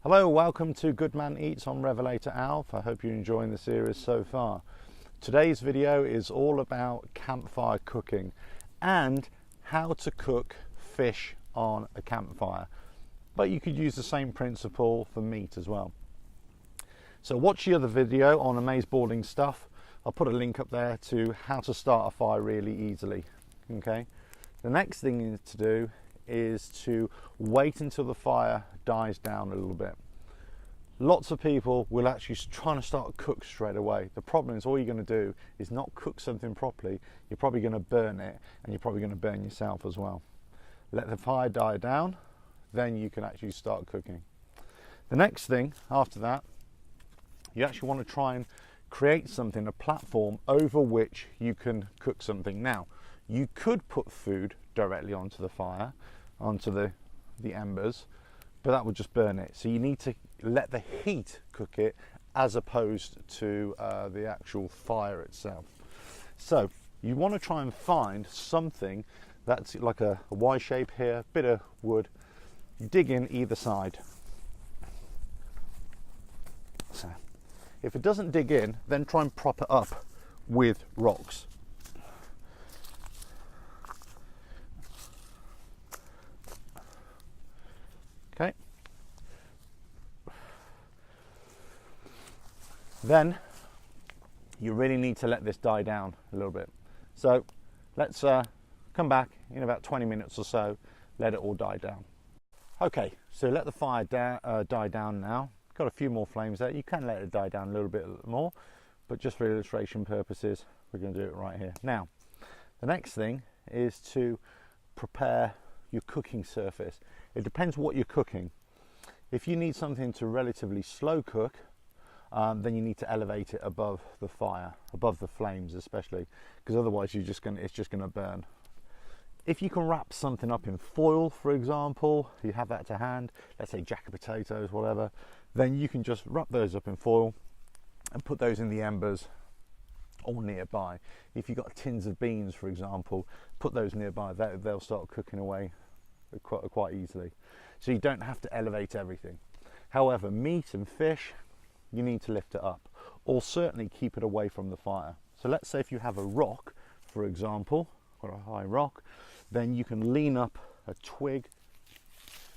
Hello, welcome to Good Man Eats on RevelatorAlf. I hope you're enjoying the series so far. Today's video is all about campfire cooking and how to cook fish on a campfire. But you could use the same principle for meat as well. So watch the other video on amazeboarding stuff. I'll put a link up there to how to start a fire really easily. Okay. The next thing you need to do is to wait until the fire dies down a little bit. Lots of people will actually try to start a cook straight away. The problem is all you're going to do is not cook something properly. You're probably going to burn it, and you're probably going to burn yourself as well. Let the fire die down, then you can actually start cooking. The next thing after that, you actually want to try and create something, a platform over which you can cook something. Now, you could put food directly onto the fire, onto the embers, but that would just burn it. So you need to let the heat cook it as opposed to the actual fire itself. So you want to try and find something that's like a Y shape here, bit of wood. You dig in either side. So if it doesn't dig in, then try and prop it up with rocks. Okay. Then you really need to let this die down a little bit. So let's come back in about 20 minutes or so, let it all die down. Okay, so let the fire die down now. Got a few more flames there. You can let it die down a little bit more, but just for illustration purposes, we're going to do it right here. Now, the next thing is to prepare your cooking surface. It depends what you're cooking. If you need something to relatively slow cook, then you need to elevate it above the fire, above the flames especially, because otherwise it's just going to burn. If you can wrap something up in foil, for example, you have that to hand, let's say jacket potatoes, whatever, then you can just wrap those up in foil and put those in the embers or nearby. If you've got tins of beans, for example, put those nearby. They'll start cooking away quite easily. So you don't have to elevate everything. However, meat and fish, you need to lift it up, or certainly keep it away from the fire. So let's say if you have a rock, for example, or a high rock, then you can lean up a twig,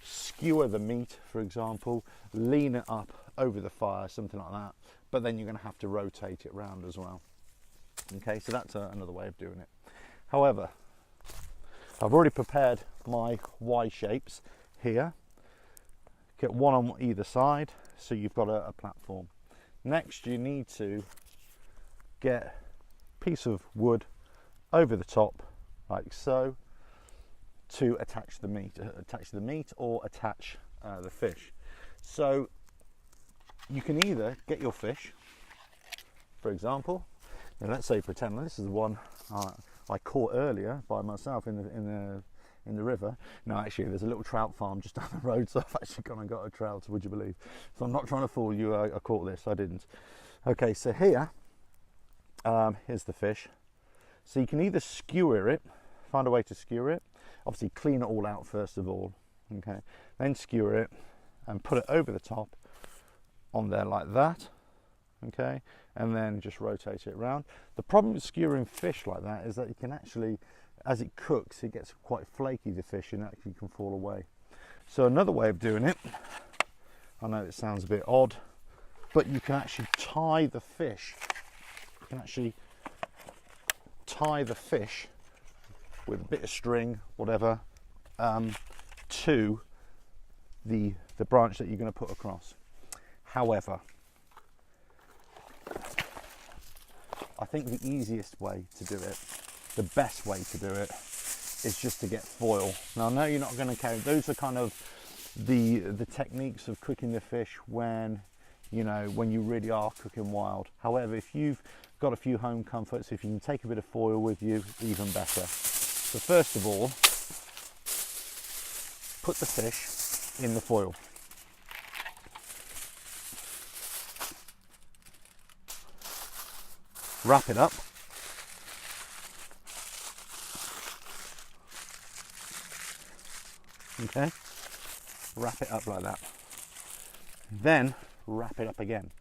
skewer the meat, for example, lean it up over the fire, something like that, but then you're going to have to rotate it round as well. Okay, so that's another way of doing it. However, I've already prepared my Y shapes here. Get one on either side, so you've got a platform. Next, you need to get a piece of wood over the top, like so, to attach the meat or attach the fish. So you can either get your fish, for example, and let's say pretend this is the one I caught earlier by myself in the river. No, actually there's a little trout farm just down the road, so I've actually gone and got a trout, would you believe? So I'm not trying to fool you, I caught this, I didn't. Okay, so here, here's the fish. So you can either skewer it, find a way to skewer it, obviously clean it all out first of all, okay, then skewer it and put it over the top on there like that, okay, and then just rotate it around. The problem with skewering fish like that is that you can actually, as it cooks, it gets quite flaky, the fish, and actually can fall away. So another way of doing it, I know it sounds a bit odd, but you can actually tie the fish. You can actually tie the fish with a bit of string, whatever, to the branch that you're going to put across. However, I think the easiest way to do it, the best way to do it, is just to get foil. Now I know you're not going to carry, those are kind of the techniques of cooking the fish when you really are cooking wild. However, if you've got a few home comforts, if you can take a bit of foil with you, even better. So first of all, put the fish in the foil. Wrap it up. Okay, wrap it up like that. Then wrap it up again.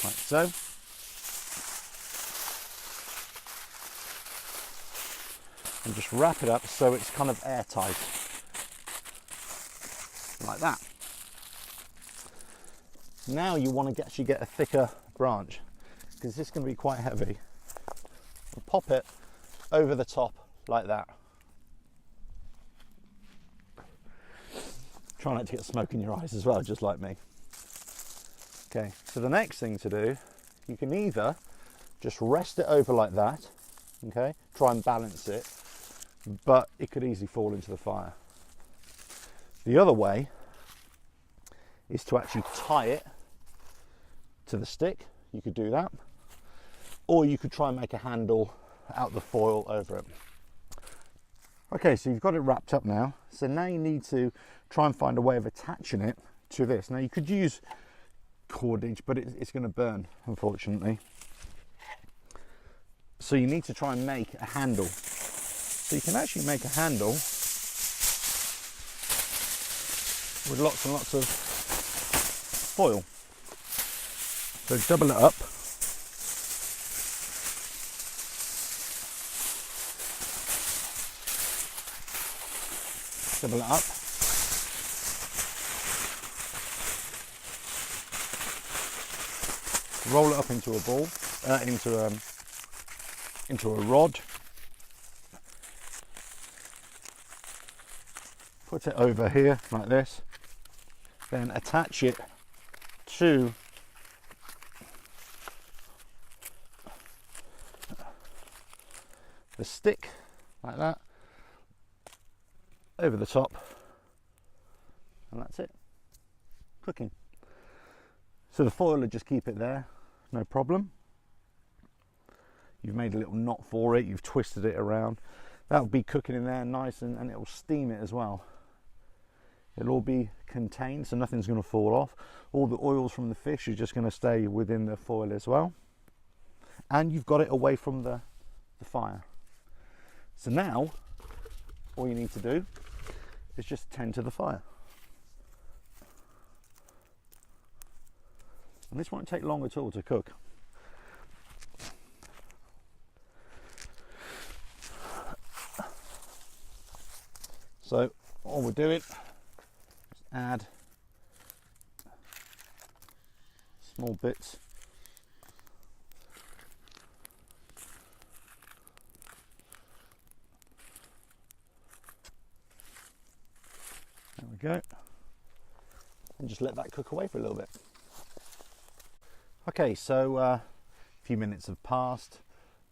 Like so. And just wrap it up so it's kind of airtight. Like that. Now you want to actually get a thicker branch, because this is going to be quite heavy. And pop it over the top like that. Try not to get smoke in your eyes as well, just like me. Okay, so the next thing to do, you can either just rest it over like that, okay, try and balance it, but it could easily fall into the fire. The other way is to actually tie it to the stick. You could do that, or you could try and make a handle out the foil over it. Okay, so you've got it wrapped up now, so now you need to try and find a way of attaching it to this. Now you could use cordage, but it's going to burn, unfortunately. So you need to try and make a handle. So you can actually make a handle with lots and lots of foil. So double it up. Double it up. Roll it up into a ball, into a rod. Put it over here like this. Then attach it to the stick like that, over the top, and that's it. Cooking. So the foil will just keep it there, no problem. You've made a little knot for it, you've twisted it around. That'll be cooking in there nice, and it will steam it as well. It'll all be contained, so nothing's going to fall off. All the oils from the fish are just going to stay within the foil as well. And you've got it away from the fire. So now, all you need to do is just tend to the fire. And this won't take long at all to cook. So all we're doing is add small bits there we go, and just let that cook away for a little bit. Okay, so a few minutes have passed.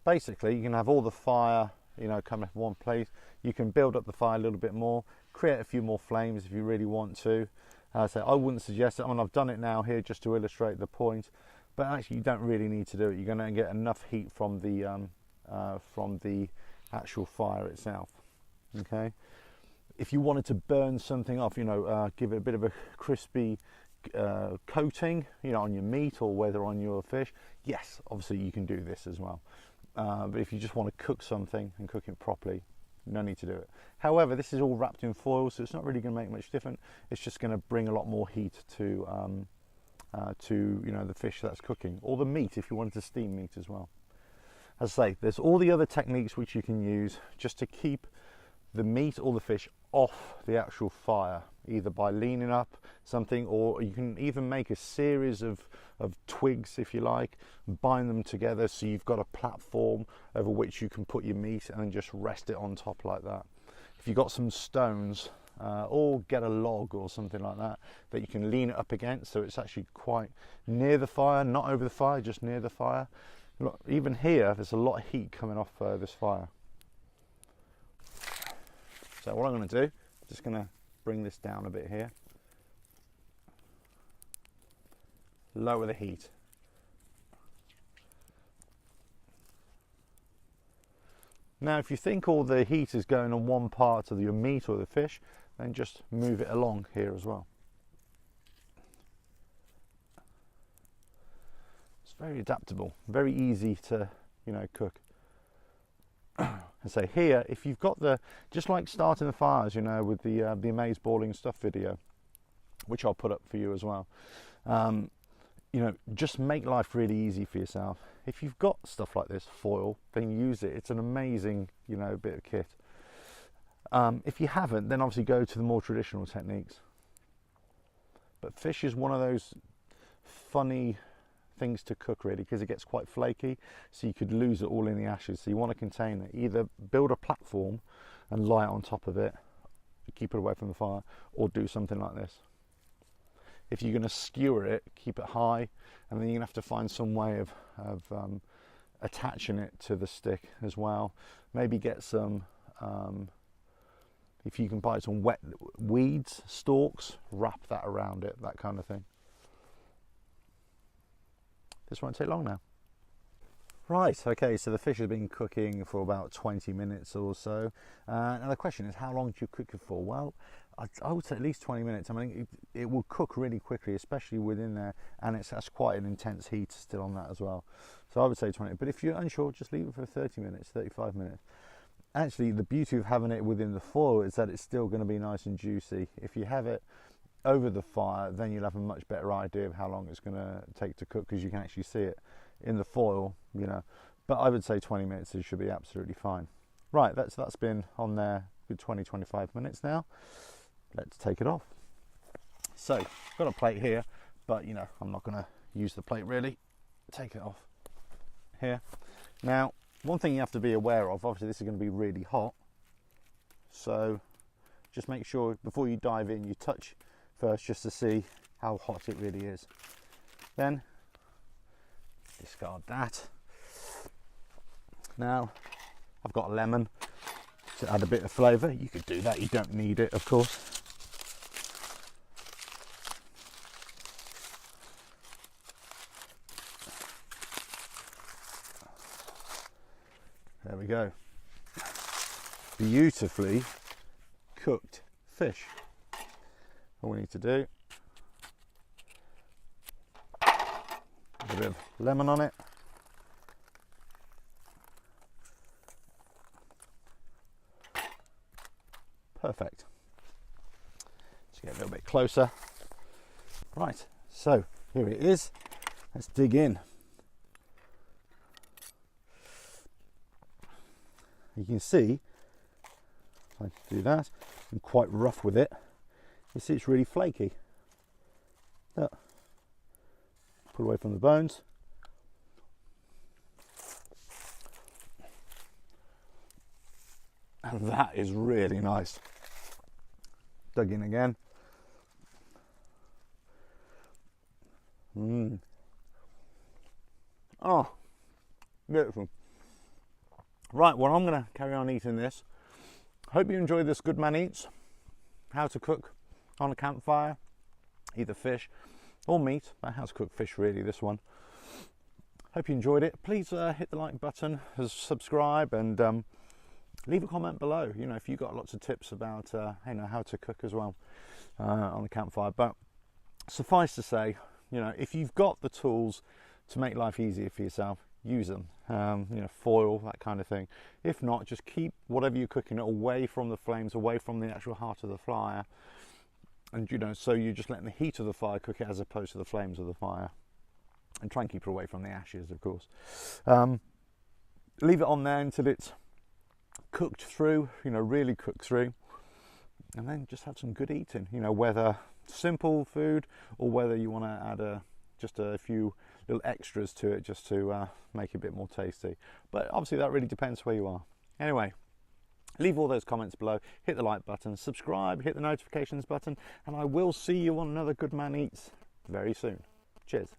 Basically you can have all the fire, you know, coming from one place. You can build up the fire a little bit more, create a few more flames if you really want to. So I wouldn't suggest it. I mean, I've done it now here just to illustrate the point, but actually you don't really need to do it. You're going to get enough heat from the actual fire itself. Okay. If you wanted to burn something off, you know, give it a bit of a crispy coating, you know, on your meat or whether on your fish, yes, obviously you can do this as well. But if you just want to cook something and cook it properly, no need to do it. However, this is all wrapped in foil, so it's not really going to make much difference. It's just going to bring a lot more heat to you know, the fish that's cooking, or the meat if you wanted to steam meat as well. As I say, there's all the other techniques which you can use just to keep the meat or the fish off the actual fire, either by leaning up something, or you can even make a series of twigs, if you like, and bind them together so you've got a platform over which you can put your meat and then just rest it on top like that. If you've got some stones, or get a log or something like that that you can lean it up against so it's actually quite near the fire, not over the fire, just near the fire. Look, even here there's a lot of heat coming off this fire. So what I'm going to do, just going to bring this down a bit here. Lower the heat. Now if you think all the heat is going on one part of your meat or the fish, then just move it along here as well. It's very adaptable, very easy to, you know, cook. And so here, if you've got just like starting the fires, you know, with the Amaze Balling Stuff video, which I'll put up for you as well, you know, just make life really easy for yourself. If you've got stuff like this, foil, then use it. It's an amazing, you know, bit of kit. If you haven't, then obviously go to the more traditional techniques. But fish is one of those funny things to cook, really, because it gets quite flaky, so you could lose it all in the ashes. So you want to contain it. Either build a platform and lie it on top of it, keep it away from the fire, or do something like this. If you're going to skewer it, keep it high, and then you're going to have to find some way of attaching it to the stick as well. Maybe get some, if you can buy some wet weeds, stalks, wrap that around it, that kind of thing. This won't take long now. Right, okay, so the fish has been cooking for about 20 minutes or so. Now the question is, how long do you cook it for? Well, I would say at least 20 minutes. I mean, it will cook really quickly, especially within there, and that's quite an intense heat still on that as well. So I would say 20, but if you're unsure, just leave it for 30 minutes, 35 minutes. Actually, the beauty of having it within the foil is that it's still going to be nice and juicy. If you have it over the fire, then you'll have a much better idea of how long it's going to take to cook, because you can actually see it in the foil, you know. But I would say 20 minutes, it should be absolutely fine. Right, that's been on there for 20-25 minutes now. Let's take it off. So I've got a plate here, but you know, I'm not going to use the plate really. Take it off here. Now, one thing you have to be aware of, obviously this is going to be really hot, so just make sure before you dive in you touch first, just to see how hot it really is. Then discard that. Now I've got a lemon to add a bit of flavour. You could do that, you don't need it, of course. There we go. Beautifully cooked fish. All we need to do, a bit of lemon on it. Perfect. Let's get a little bit closer. Right, so here it is. Let's dig in. You can see, if I do that, I'm quite rough with it. You see it's really flaky. Look. Pull away from the bones. And that is really nice. Dug in again. Oh, beautiful. Right, well, I'm going to carry on eating this. Hope you enjoyed this Good Man Eats. How to cook on a campfire, either fish or meat, but how to cook fish really, this one. Hope you enjoyed it. Please hit the like button, subscribe, and leave a comment below. You know, if you've got lots of tips about you know, how to cook as well on the campfire. But suffice to say, you know, if you've got the tools to make life easier for yourself, use them. You know, foil, that kind of thing. If not, just keep whatever you're cooking away from the flames, away from the actual heart of the fire. And you know, so you're just letting the heat of the fire cook it as opposed to the flames of the fire. And try and keep it away from the ashes, of course. Leave it on there until it's cooked through, you know, really cooked through. And then just have some good eating, you know, whether simple food or whether you want to add just a few little extras to it just to make it a bit more tasty. But obviously that really depends where you are. Anyway, leave all those comments below, hit the like button, subscribe, hit the notifications button, and I will see you on another Good Man Eats very soon. Cheers.